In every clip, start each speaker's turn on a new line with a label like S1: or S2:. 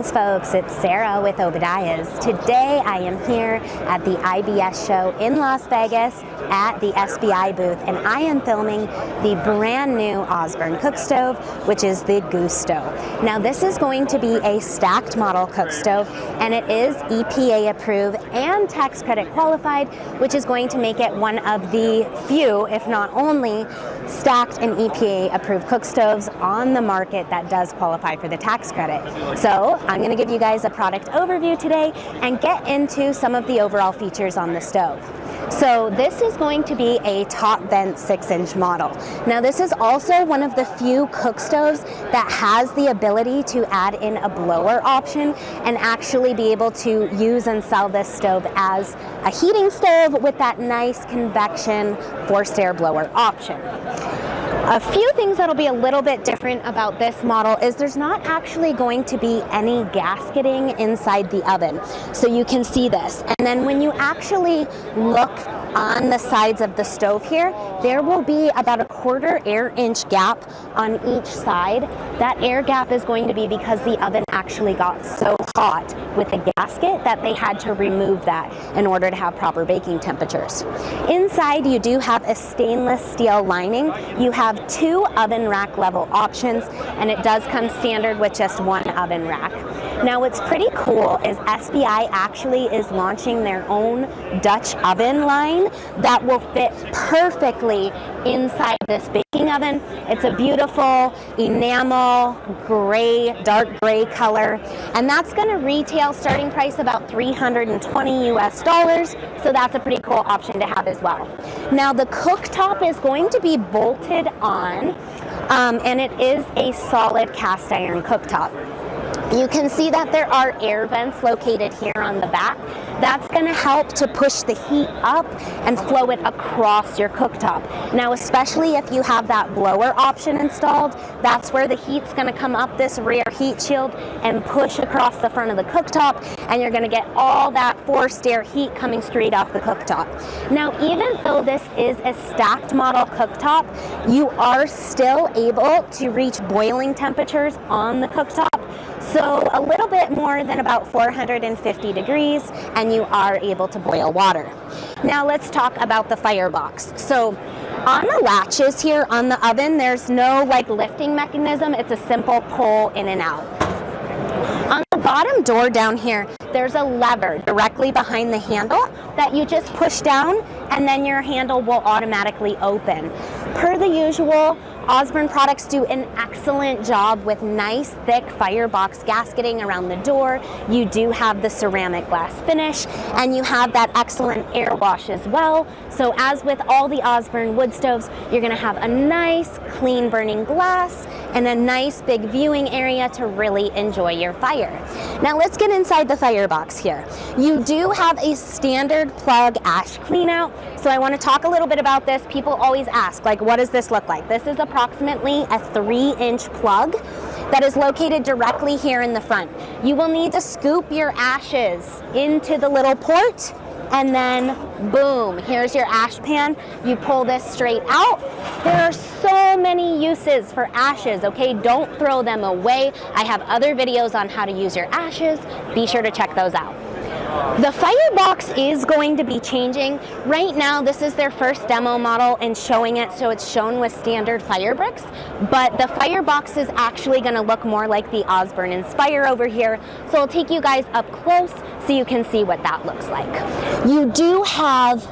S1: Greetings folks, it's Sarah with Obadiah's. Today I am here at the IBS show in Las Vegas at the SBI booth, and I am filming the brand new Osburn Cookstove, which is the Gusto. Now this is going to be a stacked model cookstove, and it is EPA approved and tax credit qualified, which is going to make it one of the few, if not only, stacked and EPA approved cookstoves on the market that does qualify for the tax credit. So I'm going to give you guys a product overview today and get into some of the overall features on the stove. So this is going to be a top vent 6-inch model. Now this is also one of the few cookstoves that has the ability to add in a blower option and actually be able to use and sell this stove as a heating stove with that nice convection forced air blower option. A few things that'll be a little bit different about this model is there's not actually going to be any gasketing inside the oven. So you can see this. And then when you actually look on the sides of the stove here, there will be about a 1/4 air-inch gap on each side. That air gap is going to be because the oven actually got so hot with the gasket that they had to remove that in order to have proper baking temperatures. Inside you do have a stainless steel lining. You have 2 oven rack level options, and it does come standard with just 1 oven rack. Now what's pretty cool is SBI actually is launching their own Dutch oven line that will fit perfectly inside this baking oven. It's a beautiful enamel gray, dark gray color, and that's going to retail starting price about $320 US, so that's a pretty cool option to have as well. Now the cooktop is going to be bolted on, and it is a solid cast iron cooktop. You can see that there are air vents located here on the back. That's going to help to push the heat up and flow it across your cooktop. Now, especially if you have that blower option installed, that's where the heat's going to come up this rear heat shield and push across the front of the cooktop, and you're going to get all that forced air heat coming straight off the cooktop. Now, even though this is a stacked model cooktop, you are still able to reach boiling temperatures on the cooktop. So a little bit more than about 450 degrees, and you are able to boil water. Now let's talk about the Firebox. So on the latches here on the oven, there's no lifting mechanism. It's a simple pull in and out. On the bottom door down here, there's a lever directly behind the handle that you just push down, and then your handle will automatically open. Per the usual, Osburn products do an excellent job with nice thick Firebox gasketing around the door. You do have the ceramic glass finish, and you have that excellent air wash as well. So as with all the Osburn wood stoves, you're going to have a nice clean burning glass and a nice big viewing area to really enjoy your fire. Now let's get inside the Firebox here. You do have a standard plug ash clean out. So I want to talk a little bit about this. People always ask, what does this look like? This is approximately a 3-inch plug that is located directly here in the front. You will need to scoop your ashes into the little port, and then boom, here's your ash pan. You pull this straight out. There are so many uses for ashes, okay? Don't throw them away. I have other videos on how to use your ashes. Be sure to check those out. The Firebox is going to be changing. Right now, this is their first demo model and showing it, so it's shown with standard fire bricks, but the Firebox is actually going to look more like the Osburn Inspire over here, so I'll take you guys up close so you can see what that looks like. You do have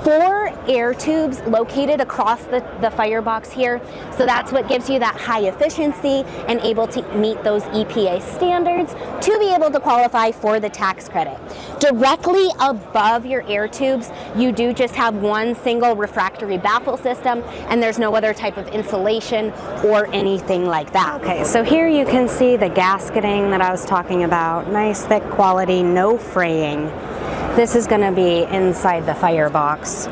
S1: 4 air tubes located across the Firebox here, so that's what gives you that high efficiency and able to meet those EPA standards to be able to qualify for the tax credit. Directly above your air tubes, you do just have 1 single refractory baffle system, and there's no other type of insulation or anything like that. Okay, so here you can see the gasketing that I was talking about. Nice thick quality, no fraying. This is going to be inside the Firebox.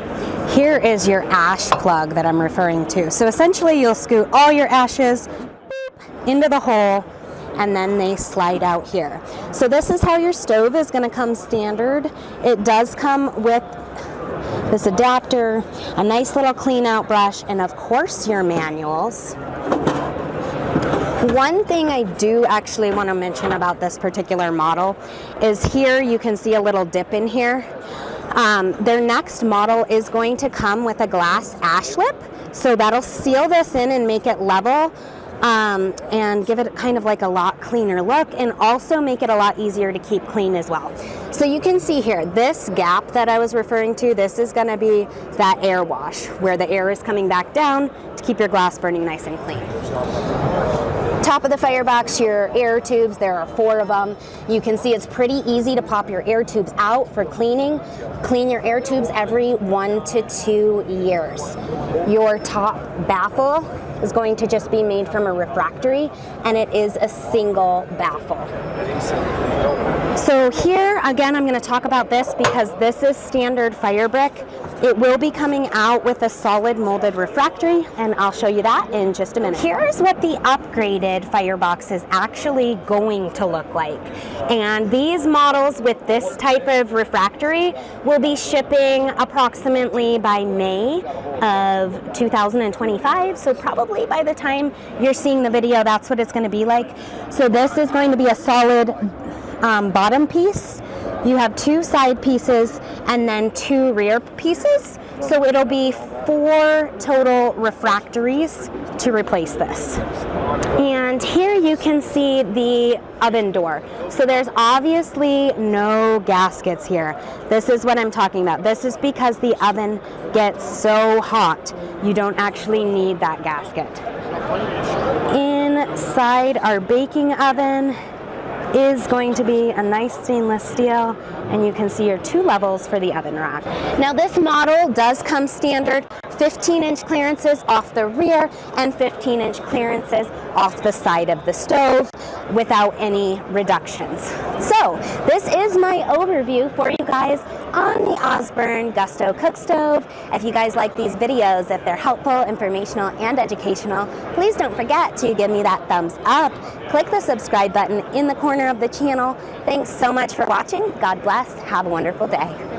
S1: Here is your ash plug that I'm referring to. So essentially you'll scoot all your ashes into the hole, and then they slide out here. So this is how your stove is going to come standard. It does come with this adapter, a nice little clean out brush, and of course your manuals. One thing I do actually want to mention about this particular model is here you can see a little dip in here. Their next model is going to come with a glass ash lip, so that'll seal this in and make it level and give it kind of like a lot cleaner look, and also make it a lot easier to keep clean as well. So you can see here, this gap that I was referring to, this is going to be that air wash where the air is coming back down to keep your glass burning nice and clean. Top of the Firebox, your air tubes, there are 4 of them. You can see it's pretty easy to pop your air tubes out for cleaning. Clean your air tubes every 1 to 2 years. Your top baffle is going to just be made from a refractory, and it is a single baffle. So here, again, I'm going to talk about this because this is standard fire brick. It will be coming out with a solid molded refractory, and I'll show you that in just a minute. Here's what the upgraded Firebox is actually going to look like. And these models with this type of refractory will be shipping approximately by May of 2025. So probably by the time you're seeing the video, that's what it's going to be like. So this is going to be a solid bottom piece. You have 2 side pieces and then 2 rear pieces. So it'll be 4 total refractories to replace this. And here you can see the oven door. So there's obviously no gaskets here. This is what I'm talking about. This is because the oven gets so hot, you don't actually need that gasket. Inside our baking oven is going to be a nice stainless steel, and you can see your 2 levels for the oven rack. Now this model does come standard 15-inch clearances off the rear and 15-inch clearances off the side of the stove without any reductions. So this is my overview for you guys on the Osburn Gusto Cookstove. If you guys like these videos, if they're helpful, informational, and educational, please don't forget to give me that thumbs up. Click the subscribe button in the corner of the channel. Thanks so much for watching. God bless. Have a wonderful day.